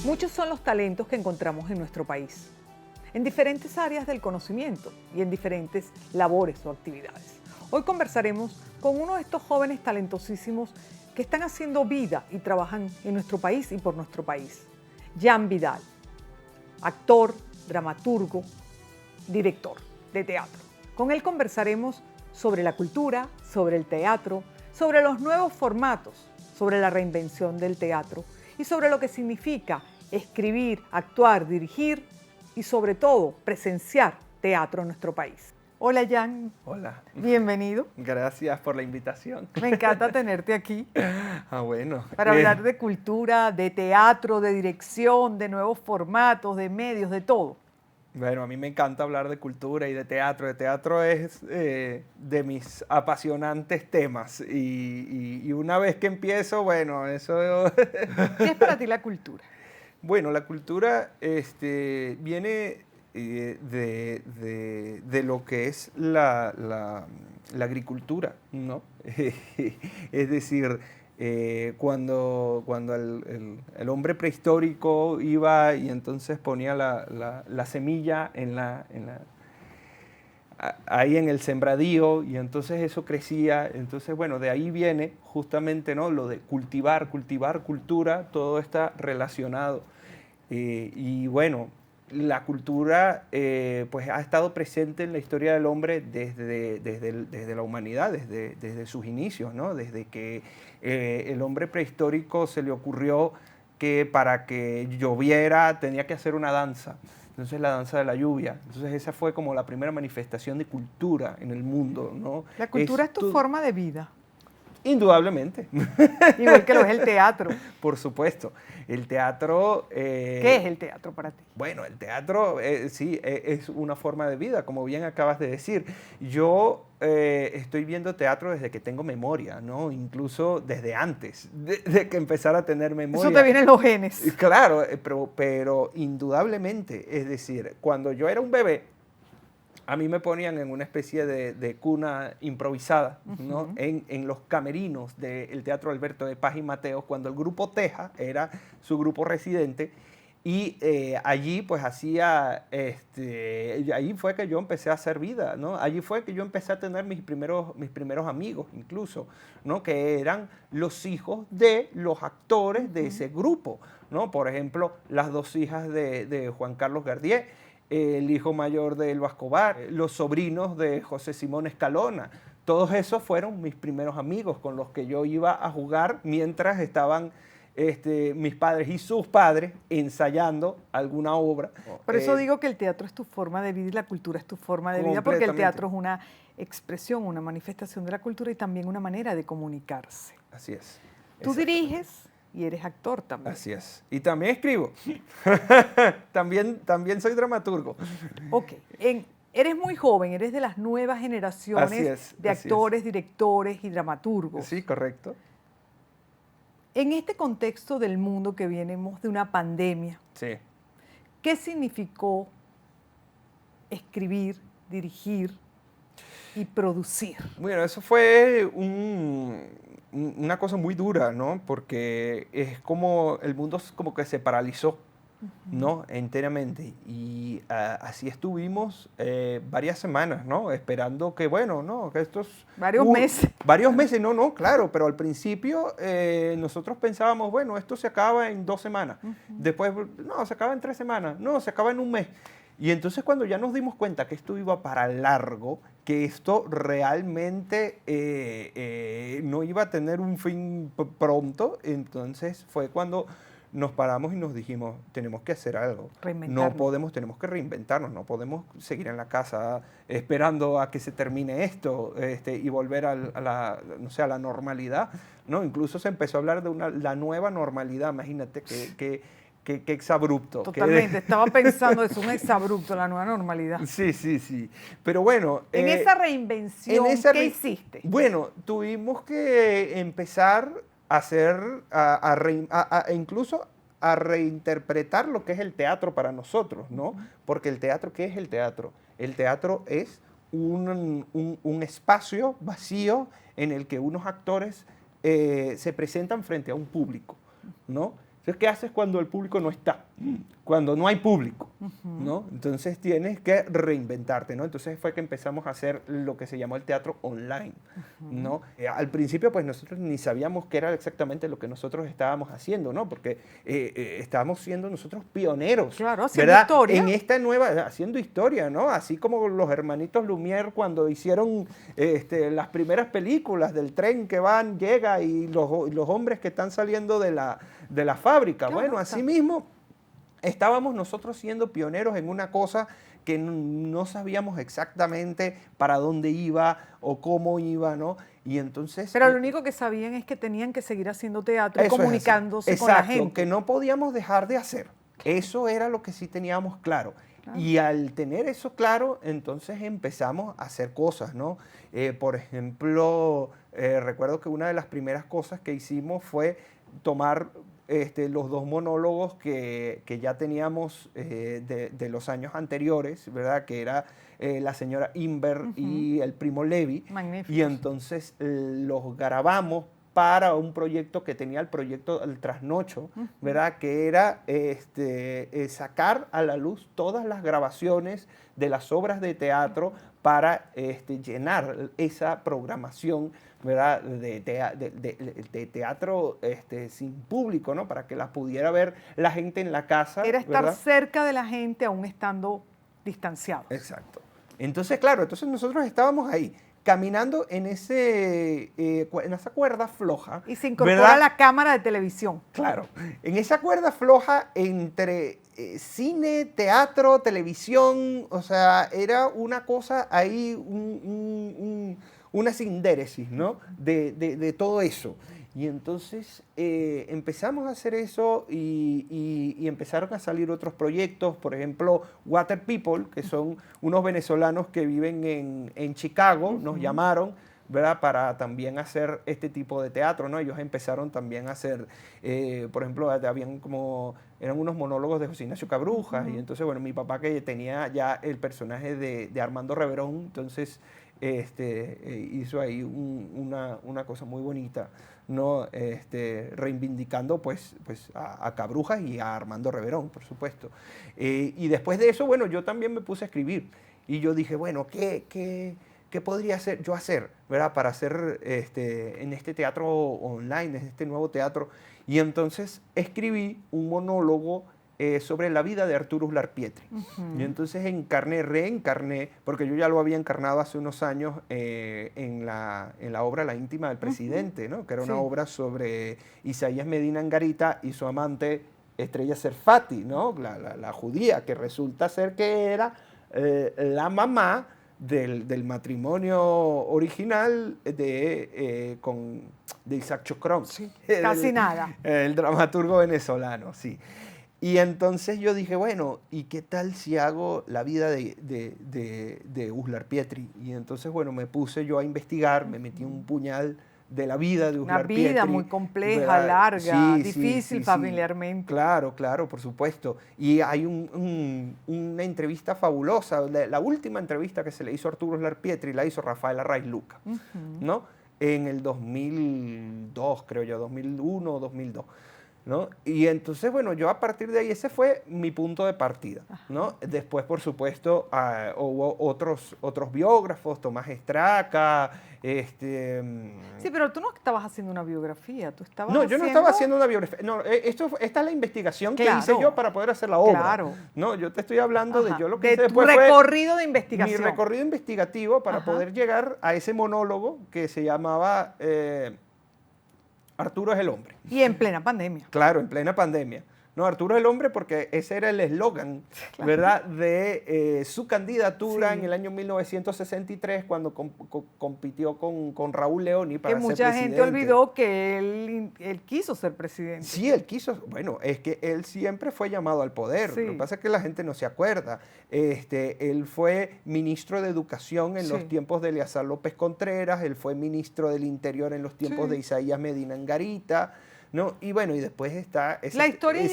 Muchos son los talentos que encontramos en nuestro país, en diferentes áreas del conocimiento y en diferentes labores o actividades. Hoy conversaremos con uno de estos jóvenes talentosísimos que están haciendo vida y trabajan en nuestro país y por nuestro país. Jan Vidal, actor, dramaturgo, director de teatro. Con él conversaremos sobre la cultura, sobre el teatro, sobre los nuevos formatos, sobre la reinvención del teatro y sobre lo que significa escribir, actuar, dirigir y sobre todo presenciar teatro en nuestro país. Hola Jan. Hola. Bienvenido. Gracias por la invitación. Me encanta tenerte aquí. Bueno. Para hablar de cultura, de teatro, de dirección, de nuevos formatos, de medios, de todo. Bueno, a mí me encanta hablar de cultura y de teatro. El teatro es de mis apasionantes temas. Y una vez que empiezo, bueno, eso... ¿Qué es para ti la cultura? Bueno, la cultura viene de lo que es la agricultura, ¿no? Es decir, cuando el hombre prehistórico iba y entonces ponía la semilla ahí en el sembradío y entonces eso crecía. Entonces, bueno, de ahí viene justamente, ¿no?, lo de cultivar cultura, todo está relacionado. Y bueno, la cultura pues ha estado presente en la historia del hombre desde la humanidad, desde sus inicios, ¿no? Desde que el hombre prehistórico se le ocurrió que para que lloviera tenía que hacer una danza. Entonces la danza de la lluvia. Entonces esa fue como la primera manifestación de cultura en el mundo, ¿no? La cultura es tu forma de vida. Indudablemente. Igual que lo es el teatro. Por supuesto. El teatro... ¿Qué es el teatro para ti? Bueno, el teatro sí, es una forma de vida, como bien acabas de decir. Yo estoy viendo teatro desde que tengo memoria, ¿no? Incluso desde antes de que empezara a tener memoria. Eso te viene en los genes. Claro, pero indudablemente, es decir, cuando yo era un bebé, a mí me ponían en una especie de cuna improvisada, ¿no? En los camerinos del Teatro Alberto de Paz y Mateos, cuando el grupo Teja era su grupo residente, y allí pues hacía, allí fue que yo empecé a hacer vida, ¿no? Allí fue que yo empecé a tener mis primeros amigos incluso, ¿no? Que eran los hijos de los actores de ese grupo, ¿no? Por ejemplo, las dos hijas de Juan Carlos Gardier, el hijo mayor de Elba Escobar, los sobrinos de José Simón Escalona. Todos esos fueron mis primeros amigos con los que yo iba a jugar mientras estaban mis padres y sus padres ensayando alguna obra. Por eso digo que el teatro es tu forma de vida y la cultura es tu forma de vida, porque el teatro es una expresión, una manifestación de la cultura y también una manera de comunicarse. Así es. Tú diriges y eres actor también. Así es. Y también escribo. también soy dramaturgo. Ok. Eres muy joven, eres de las nuevas generaciones de actores, directores y dramaturgos. Sí, correcto. En este contexto del mundo que venimos de una pandemia, sí, ¿qué significó escribir, dirigir y producir? Bueno, eso fue una cosa muy dura, ¿no? Porque es como el mundo como que se paralizó, ¿no? Enteramente. Y así estuvimos varias semanas, ¿no? Esperando que, bueno, ¿no? Que estos... Varios meses. Varios meses, no, claro, pero al principio nosotros pensábamos, bueno, esto se acaba en 2 semanas. Después, no, se acaba en 3 semanas. No, se acaba en un mes. Y entonces cuando ya nos dimos cuenta que esto iba para largo, que esto realmente no iba a tener un fin pronto, entonces fue cuando nos paramos y nos dijimos, tenemos que hacer algo. Tenemos que reinventarnos, no podemos seguir en la casa esperando a que se termine esto y volver a la normalidad, ¿no? Incluso se empezó a hablar de la nueva normalidad, imagínate que exabrupto. Totalmente, estaba pensando eso, un exabrupto, la nueva normalidad. Sí. Pero bueno... En esa reinvención, ¿qué hiciste? Bueno, tuvimos que empezar a hacer, incluso a reinterpretar lo que es el teatro para nosotros, ¿no? Porque el teatro, ¿qué es el teatro? El teatro es un espacio vacío en el que unos actores se presentan frente a un público, ¿no? Entonces, ¿qué haces cuando el público no está? Cuando no hay público, ¿no? Entonces tienes que reinventarte, ¿no? Entonces fue que empezamos a hacer lo que se llamó el teatro online, ¿no? Al principio, pues nosotros ni sabíamos qué era exactamente lo que nosotros estábamos haciendo, ¿no? Porque estábamos siendo nosotros pioneros, claro, haciendo ¿verdad? historia. En esta nueva, haciendo historia, ¿no? Así como los hermanitos Lumière cuando hicieron las primeras películas del tren que llega y los hombres que están saliendo de la fábrica. Claro, Bueno, así mismo estábamos nosotros siendo pioneros en una cosa que no sabíamos exactamente para dónde iba o cómo iba, ¿no? Y entonces... Pero lo único que sabían es que tenían que seguir haciendo teatro y eso comunicándose es con la exacto, gente. que no podíamos dejar de hacer. Eso era lo que sí teníamos claro. Y al tener eso claro, entonces empezamos a hacer cosas, ¿no? Por ejemplo, recuerdo que una de las primeras cosas que hicimos fue tomar los dos monólogos que ya teníamos de los años anteriores, ¿verdad? Que era la señora Inver y el primo Levi. Magnífico. Y entonces los grabamos para un proyecto que tenía el proyecto El Trasnocho, ¿verdad? Que era sacar a la luz todas las grabaciones de las obras de teatro para llenar esa programación, ¿verdad? De teatro sin público, ¿no? Para que las pudiera ver la gente en la casa. Era estar ¿verdad? cerca de la gente aún estando distanciados. Exacto. Entonces, claro, nosotros estábamos ahí, caminando en esa cuerda floja. Y se incorpora ¿verdad? la cámara de televisión. Claro, en esa cuerda floja entre cine, teatro, televisión, o sea, era una cosa ahí, una sindéresis, ¿no? De todo eso. Y entonces empezamos a hacer eso y empezaron a salir otros proyectos, por ejemplo, Water People, que son unos venezolanos que viven en Chicago, nos llamaron, ¿verdad? Para también hacer este tipo de teatro, ¿no? Ellos empezaron también a hacer, por ejemplo, eran unos monólogos de José Ignacio Cabrujas, y entonces, bueno, mi papá que tenía ya el personaje de Armando Reverón, entonces hizo ahí una cosa muy bonita, ¿no? Reivindicando pues a Cabrujas y a Armando Reverón, por supuesto. Y después de eso, bueno, yo también me puse a escribir, y yo dije, bueno, ¿qué podría yo hacer, ¿verdad? Para hacer en este teatro online, en este nuevo teatro? Y entonces escribí un monólogo sobre la vida de Arturo Uslar Pietri. Y entonces reencarné, porque yo ya lo había encarnado hace unos años en la obra La íntima del presidente, ¿no? Que era una obra sobre Isaías Medina Angarita y su amante Estrella Serfati, ¿no? La judía, que resulta ser que era la mamá del matrimonio original de Isaac Chocrón. Sí, casi nada. El dramaturgo venezolano, sí. Y entonces yo dije, bueno, ¿y qué tal si hago la vida de Uslar Pietri? Y entonces, bueno, me puse yo a investigar, me metí un puñal de la vida de Uslar Pietri. Una vida muy compleja, ¿verdad? larga, Sí, difícil familiarmente. Claro, por supuesto. Y hay una entrevista fabulosa, la última entrevista que se le hizo a Arturo Uslar Pietri la hizo Rafael Arraiz Luca, ¿no? En el 2002, creo yo, 2001 o 2002. ¿no? Y entonces, bueno, yo a partir de ahí, ese fue mi punto de partida, ¿no? Después, por supuesto, hubo otros biógrafos, Tomás Estraca, Sí, pero tú no estabas haciendo una biografía, tú estabas No, yo no estaba haciendo una biografía, no, esta es la investigación que hice yo para poder hacer la obra. Claro. No, yo te estoy hablando de yo lo que hice de tu después recorrido de mi investigación. recorrido investigativo para poder llegar a ese monólogo que se llamaba Arturo es el hombre. Y en plena pandemia. Claro, en plena pandemia. No, Arturo es el hombre porque ese era el eslogan, ¿verdad?, de su candidatura en el año 1963 cuando compitió con Raúl Leoni para ser presidente. Que mucha gente olvidó que él quiso ser presidente. Sí, él quiso. Bueno, es que él siempre fue llamado al poder. Lo que pasa es que la gente no se acuerda. Él fue ministro de Educación en los tiempos de Eleazar López Contreras, él fue ministro del Interior en los tiempos de Isaías Medina Angarita, ¿no? Y bueno, y después está la historia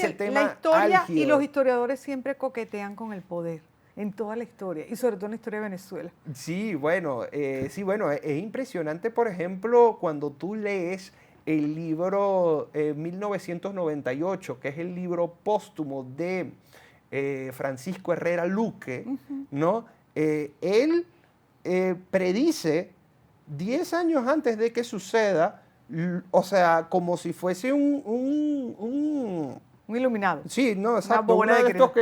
álgido. Y los historiadores siempre coquetean con el poder, en toda la historia, y sobre todo en la historia de Venezuela. Sí, bueno, es impresionante, por ejemplo, cuando tú lees el libro 1998, que es el libro póstumo de Francisco Herrera Luque, ¿no? Él predice 10 años antes de que suceda, o sea, como si fuese un iluminado. Sí, no, exacto. Uno de estos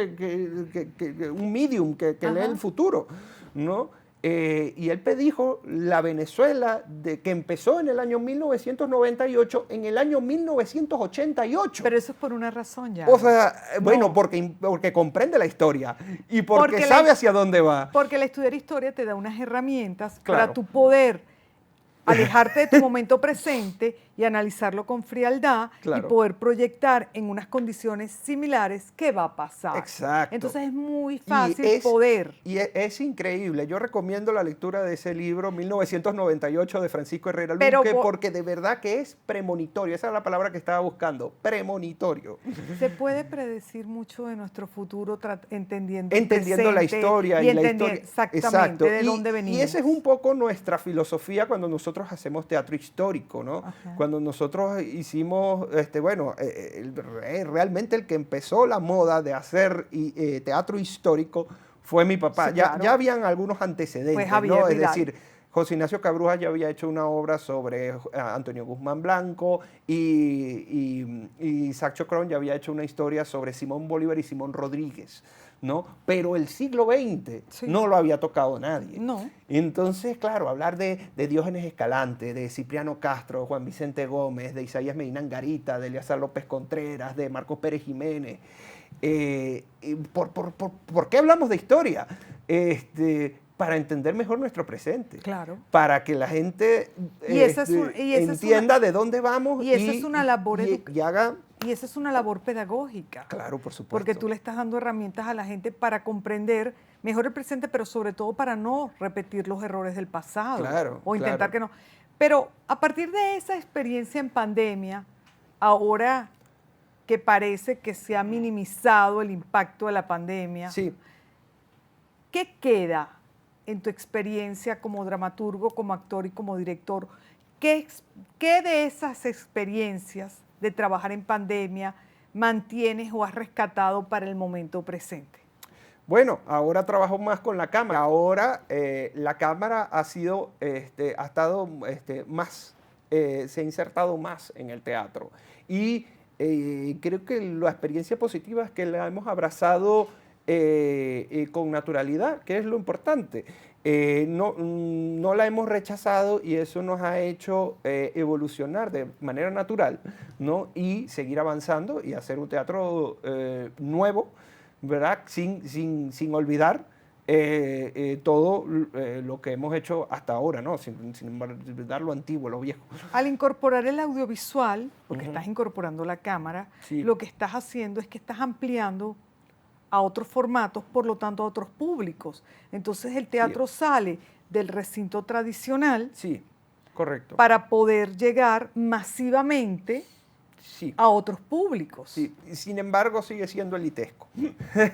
un medium que lee el futuro, ¿no? Y él predijo la Venezuela que empezó en el año 1998, en el año 1988. Pero eso es por una razón ya. O sea, bueno, porque comprende la historia y porque sabe hacia dónde va. Porque el estudiar historia te da unas herramientas para tu poder alejarte de tu momento presente y analizarlo con frialdad y poder proyectar en unas condiciones similares qué va a pasar. Exacto. Entonces es muy fácil poder. Y es increíble. Yo recomiendo la lectura de ese libro, 1998, de Francisco Herrera Luque, porque de verdad que es premonitorio. Esa es la palabra que estaba buscando, premonitorio. Se puede predecir mucho de nuestro futuro entendiendo la historia y la historia. Exactamente, de dónde venimos. Y esa es un poco nuestra filosofía cuando nosotros hacemos teatro histórico, ¿no? Ajá. Cuando nosotros hicimos, realmente el que empezó la moda de hacer teatro histórico fue mi papá. Sí, claro. Ya habían algunos antecedentes, pues Javier ¿no? Vidal. Es decir, José Ignacio Cabruja ya había hecho una obra sobre Antonio Guzmán Blanco y Isaac Chocrón ya había hecho una historia sobre Simón Bolívar y Simón Rodríguez, ¿no? Pero el siglo XX no lo había tocado nadie. No. Entonces, claro, hablar de Diógenes Escalante, de Cipriano Castro, Juan Vicente Gómez, de Isaías Medina Angarita, de Eleazar López Contreras, de Marcos Pérez Jiménez. ¿Por qué hablamos de historia? Para entender mejor nuestro presente. Claro. Para que la gente entienda de dónde vamos y esa es una labor y esa es una labor pedagógica. Claro, por supuesto. Porque tú le estás dando herramientas a la gente para comprender mejor el presente, pero sobre todo para no repetir los errores del pasado. Claro. O intentar que no. Pero a partir de esa experiencia en pandemia, ahora que parece que se ha minimizado el impacto de la pandemia, ¿qué queda en tu experiencia como dramaturgo, como actor y como director? ¿Qué de esas experiencias de trabajar en pandemia mantienes o has rescatado para el momento presente? Bueno, ahora trabajo más con la cámara. Ahora la cámara ha estado más, se ha insertado más en el teatro. Y creo que la experiencia positiva es que la hemos abrazado con naturalidad, que es lo importante. No la hemos rechazado y eso nos ha hecho evolucionar de manera natural, ¿no? Y seguir avanzando y hacer un teatro nuevo, ¿verdad? Sin olvidar todo lo que hemos hecho hasta ahora, ¿no? Sin olvidar lo antiguo, lo viejo. Al incorporar el audiovisual, porque estás incorporando la cámara, lo que estás haciendo es que estás ampliando a otros formatos, por lo tanto a otros públicos. Entonces el teatro sale del recinto tradicional correcto, para poder llegar masivamente a otros públicos. Sí. Sin embargo, sigue siendo elitesco.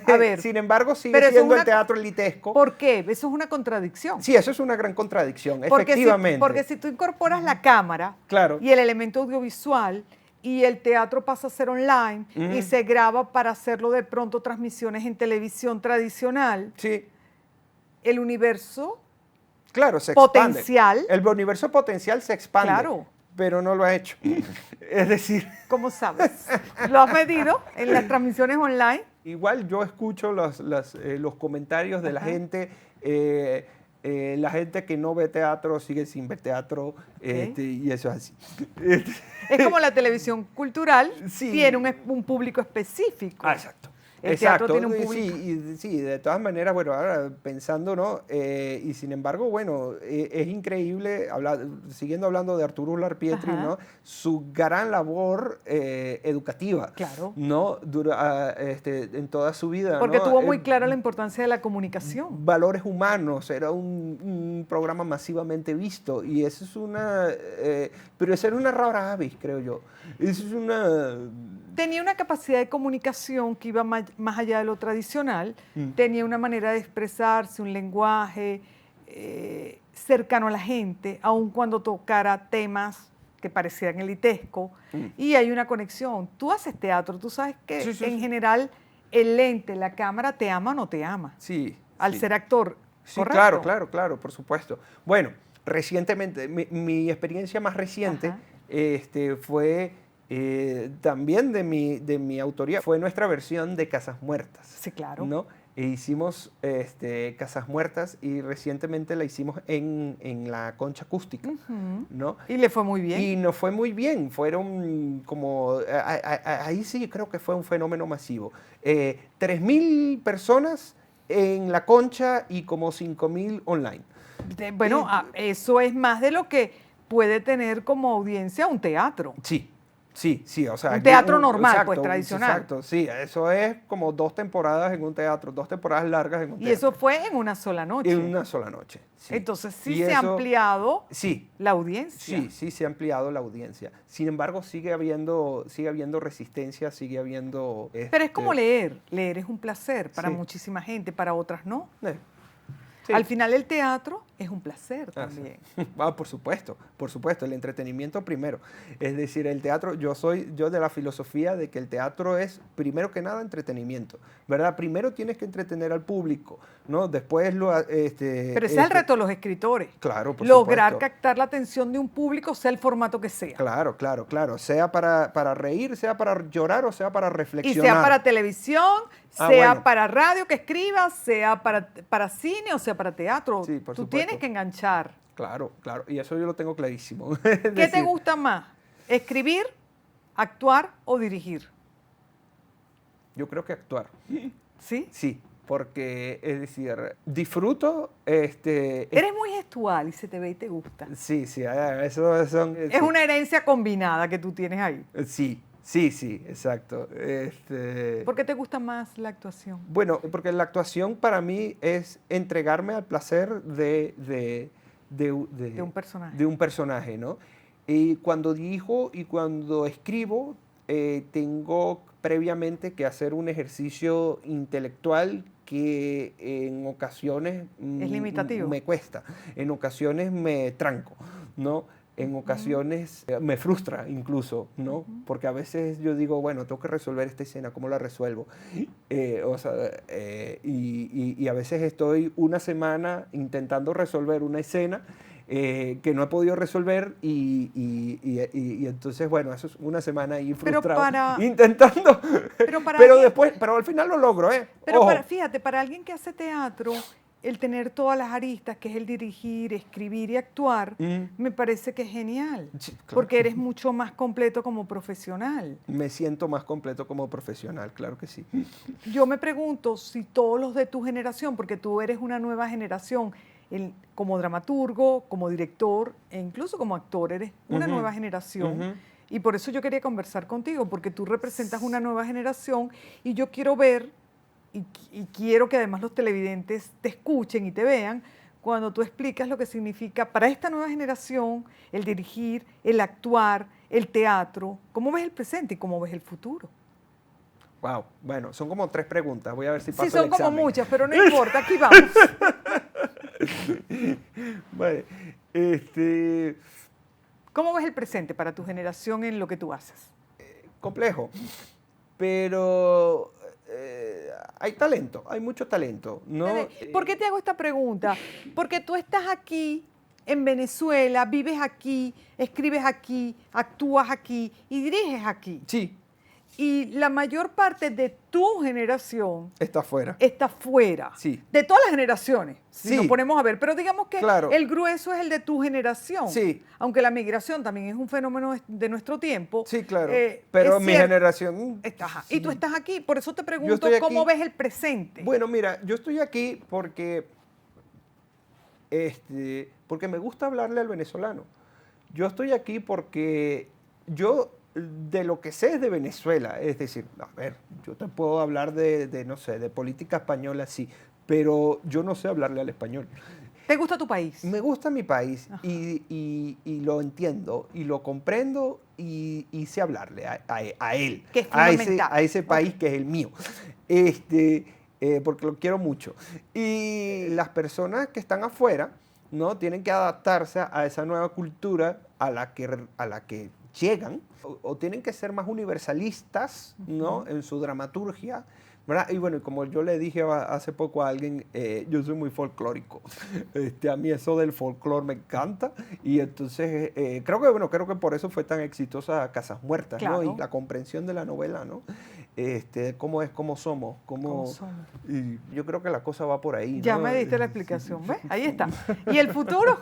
A ver, sin embargo, sigue siendo el teatro elitesco. ¿Por qué? Eso es una contradicción. Sí, eso es una gran contradicción, efectivamente. Porque si tú incorporas la cámara y el elemento audiovisual, y el teatro pasa a ser online y se graba para hacerlo de pronto transmisiones en televisión tradicional, el universo se potencial. Expande. El universo potencial se expande, pero no lo ha hecho. Es decir... ¿Cómo sabes? ¿Lo has medido en las transmisiones online? Igual yo escucho los comentarios de la gente. La gente que no ve teatro sigue sin ver teatro, y eso es así. Es como la televisión cultural, tiene un público específico. Exacto. El teatro tiene un público. Sí, de todas maneras, bueno, ahora pensando, ¿no? Y sin embargo, bueno, es increíble, siguiendo hablando de Arturo Larpietri, ¿no? Su gran labor educativa, ¿no? En toda su vida. Porque ¿no? tuvo muy clara la importancia de la comunicación. Valores humanos, era un programa masivamente visto, y eso es pero eso era una rara avis, creo yo. Eso es una... Tenía una capacidad de comunicación que iba más allá de lo tradicional, tenía una manera de expresarse, un lenguaje cercano a la gente, aun cuando tocara temas que parecían elitescos, y hay una conexión. Tú haces teatro, tú sabes que en general el lente, la cámara te ama o no te ama. Sí. Al ser actor, Sí, ¿correcto? claro, por supuesto. Bueno, recientemente, mi experiencia más reciente fue también de mi autoría, fue nuestra versión de Casas Muertas. Sí, claro. ¿No? E hicimos Casas Muertas y recientemente la hicimos en la Concha Acústica, ¿no? Y le fue muy bien. Y nos fue muy bien, fueron como, ahí sí creo que fue un fenómeno masivo. 3.000 personas en la Concha y como 5.000 online. Bueno, eso es más de lo que puede tener como audiencia un teatro. Sí, o sea... Un teatro normal, pues, tradicional. Exacto, sí, eso es como 2 temporadas en un teatro, 2 temporadas largas en un teatro. Y eso fue en una sola noche. En una sola noche, sí. Entonces se ha ampliado la audiencia. Sí, se ha ampliado la audiencia. Sin embargo, sigue habiendo resistencia, sigue habiendo... Pero es como leer es un placer para muchísima gente, para otras no. Sí. Al final el teatro es un placer también. Por supuesto, el entretenimiento primero. Es decir, el teatro, yo de la filosofía de que el teatro es primero que nada entretenimiento, ¿verdad? Primero tienes que entretener al público, ¿no? Después Pero ese es el reto de los escritores. Claro, por Lograr supuesto. captar la atención de un público, sea el formato que sea. Claro. Sea para reír, sea para llorar o sea para reflexionar. Y sea para televisión, sea para radio que escribas, sea para cine o sea para teatro. Sí, por Tú supuesto. tienes que enganchar. Claro. Y eso yo lo tengo clarísimo. ¿Qué te gusta más? ¿Escribir, actuar o dirigir? Yo creo que actuar. ¿Sí? Sí, porque, es decir, disfruto... Eres muy gestual y se te ve y te gusta. Sí, eso son... Es una herencia combinada que tú tienes ahí. Sí, exacto. ¿Por qué te gusta más la actuación? Bueno, porque la actuación para mí es entregarme al placer de un personaje. De un personaje, ¿no? Y cuando dirijo y cuando escribo, tengo previamente que hacer un ejercicio intelectual que en ocasiones es limitativo. Me cuesta, en ocasiones me tranco, ¿no? En ocasiones me frustra incluso, ¿no? Porque a veces yo digo, bueno, tengo que resolver esta escena, ¿cómo la resuelvo? Y a veces estoy una semana intentando resolver una escena que no he podido resolver y entonces, bueno, eso es una semana ahí frustrado, intentando, pero al final lo logro, ¿eh? Pero fíjate, para alguien que hace teatro, el tener todas las aristas, que es el dirigir, escribir y actuar, me parece que es genial, sí, claro. Porque eres mucho más completo como profesional. Me siento más completo como profesional, claro que sí. Yo me pregunto si todos los de tu generación, porque tú eres una nueva generación, como dramaturgo, como director e incluso como actor, eres una nueva generación. Y por eso yo quería conversar contigo, porque tú representas una nueva generación y yo quiero ver, y quiero que además los televidentes te escuchen y te vean, cuando tú explicas lo que significa para esta nueva generación el dirigir, el actuar, el teatro. ¿Cómo ves el presente y cómo ves el futuro? Wow, bueno, son como 3 preguntas. Voy a ver si paso el examen. Sí, son como muchas, pero no importa, aquí vamos. Vale, ¿Cómo ves el presente para tu generación en lo que tú haces? Complejo, pero hay talento, hay mucho talento, ¿no? ¿Por qué te hago esta pregunta? Porque tú estás aquí en Venezuela, vives aquí, escribes aquí, actúas aquí y diriges aquí. Sí. Y la mayor parte de tu generación está fuera. Está fuera. Sí. De todas las generaciones, si sí. nos ponemos a ver. Pero digamos que claro. el grueso es el de tu generación. Sí. Aunque la migración también es un fenómeno de nuestro tiempo. Sí, claro. Pero mi generación... Sí. Y tú estás aquí. Por eso te pregunto cómo ves el presente. Bueno, mira, yo estoy aquí porque me gusta hablarle al venezolano. Yo estoy aquí porque yo... de lo que sé es de Venezuela, es decir, a ver, yo te puedo hablar no sé, de política española, sí, pero yo no sé hablarle al español. ¿Te gusta tu país? Me gusta mi país y lo entiendo y lo comprendo y sé hablarle a él, que es fundamental. a ese país que es el mío, porque lo quiero mucho. Y las personas que están afuera, ¿no? Tienen que adaptarse a esa nueva cultura a la que llegan, o tienen que ser más universalistas, ¿no? En su dramaturgia, ¿verdad? Y bueno, como yo le dije hace poco a alguien, yo soy muy folclórico. A mí eso del folclore me encanta, y entonces creo que por eso fue tan exitosa Casas Muertas, Claro. ¿no? Y la comprensión de la novela, ¿no? Cómo es, cómo somos, y yo creo que la cosa va por ahí, Ya ¿no? me diste la explicación, ¿ves? Ahí está. ¿Y el futuro?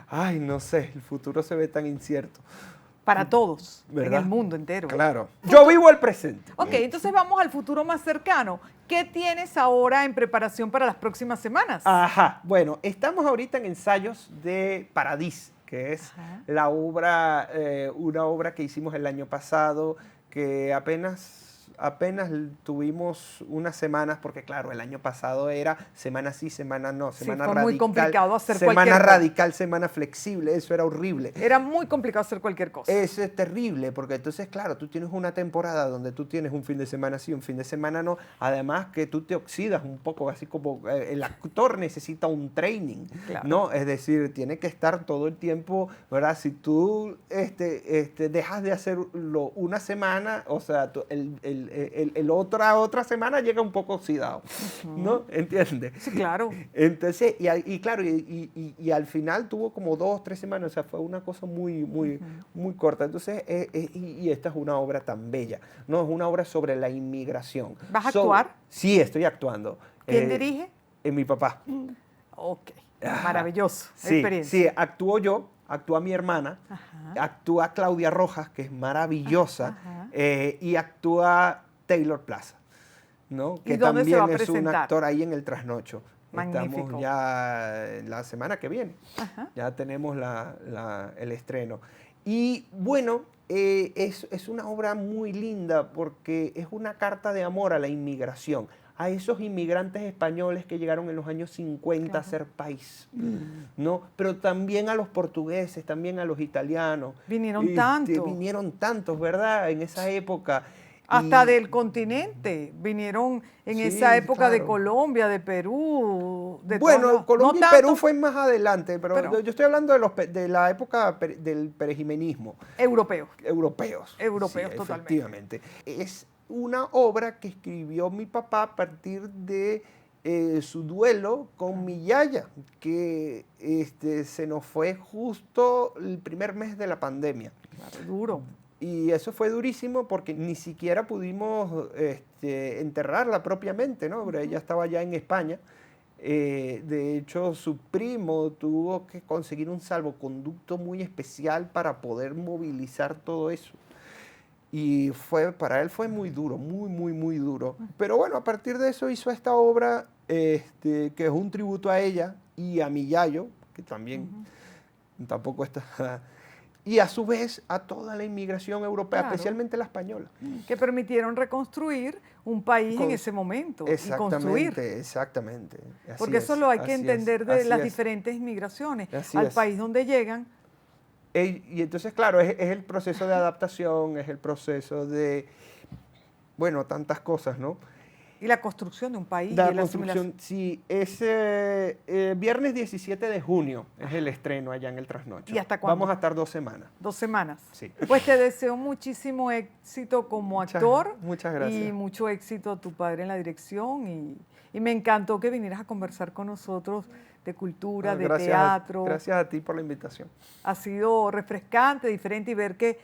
Ay, no sé, el futuro se ve tan incierto. Para todos, ¿Verdad? en el mundo entero. Claro. Yo vivo el presente. Ok, entonces vamos al futuro más cercano. ¿Qué tienes ahora en preparación para las próximas semanas? Ajá, bueno, estamos ahorita en ensayos de Paradis, que es la obra, una obra que hicimos el año pasado, que apenas tuvimos unas semanas, porque claro, el año pasado era semana sí, semana no, semana fue radical. muy complicado hacer semana cualquier cosa. radical, semana flexible, eso era horrible. Era muy complicado hacer cualquier cosa. Eso es terrible, porque entonces, claro, tú tienes una temporada donde tú tienes un fin de semana sí, un fin de semana no, además que tú te oxidas un poco, así como el actor necesita un training, Claro. ¿no? Es decir, tiene que estar todo el tiempo, ¿verdad? Si tú dejas de hacerlo una semana, o sea, otra semana llega un poco oxidado, ¿no? ¿Entiendes? Sí, claro. Entonces, claro, y al final tuvo como 2, 3 semanas, o sea, fue una cosa muy corta. Entonces, y esta es una obra tan bella, ¿no? Es una obra sobre la inmigración. ¿Vas a actuar? Sí, estoy actuando. ¿Quién dirige? Mi papá. Ok, maravilloso. Sí, Experiencia. sí, actúo yo, actúa mi hermana, actúa Claudia Rojas, que es maravillosa, y actúa Taylor Plaza, ¿no? ¿Y Que dónde se va a también es un presentar? actor ahí en el trasnocho. Magnífico. Estamos ya la semana que viene, ya tenemos el estreno. Y bueno, es una obra muy linda porque es una carta de amor a la inmigración, a esos inmigrantes españoles que llegaron en los años 50 a ser país, ¿no? Pero también a los portugueses, también a los italianos. Vinieron tantos. Vinieron tantos, ¿verdad? En esa época. Hasta del continente. Vinieron en Sí, esa época de claro. Colombia, de Perú, de Bueno, todos. Colombia No y Perú tanto, fue más adelante, pero yo estoy hablando de la época del perejimenismo. europeos. Europeos. Europeos, Sí, totalmente. efectivamente. Es una obra que escribió mi papá a partir de su duelo con mi yaya, que se nos fue justo el primer mes de la pandemia. Claro, duro. Y eso fue durísimo porque ni siquiera pudimos enterrarla propiamente, ¿no? Pero ella estaba ya en España. De hecho, su primo tuvo que conseguir un salvoconducto muy especial para poder movilizar todo eso. Y para él fue muy duro, muy duro. Pero bueno, a partir de eso hizo esta obra que es un tributo a ella y a mi yayo, que también tampoco está... Y a su vez a toda la inmigración europea, Claro. Especialmente la española. Que permitieron reconstruir un país en ese momento. Y construir. Exactamente. Así Porque eso lo hay que así entender es, de así las es. diferentes migraciones. Así Al es. país donde llegan. Y entonces, claro, es el proceso de adaptación, es el proceso de, bueno, tantas cosas, ¿no? Y la construcción de un país. La y la asimilación. construcción, sí, viernes 17 de junio es el estreno allá en el Trasnocho. ¿Y hasta cuándo? Vamos a estar 2 semanas. 2 semanas. Sí. Pues te deseo muchísimo éxito como actor. Muchas gracias. Y mucho éxito a tu padre en la dirección. Y me encantó que vinieras a conversar con nosotros de cultura, de teatro. Gracias a ti por la invitación. Ha sido refrescante, diferente, y ver que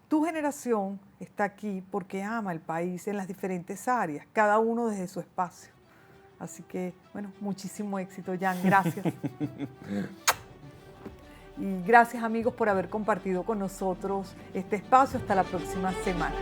tu generación está aquí porque ama el país en las diferentes áreas, cada uno desde su espacio. Así que, bueno, muchísimo éxito, Jan. Gracias. Y gracias, amigos, por haber compartido con nosotros este espacio. Hasta la próxima semana.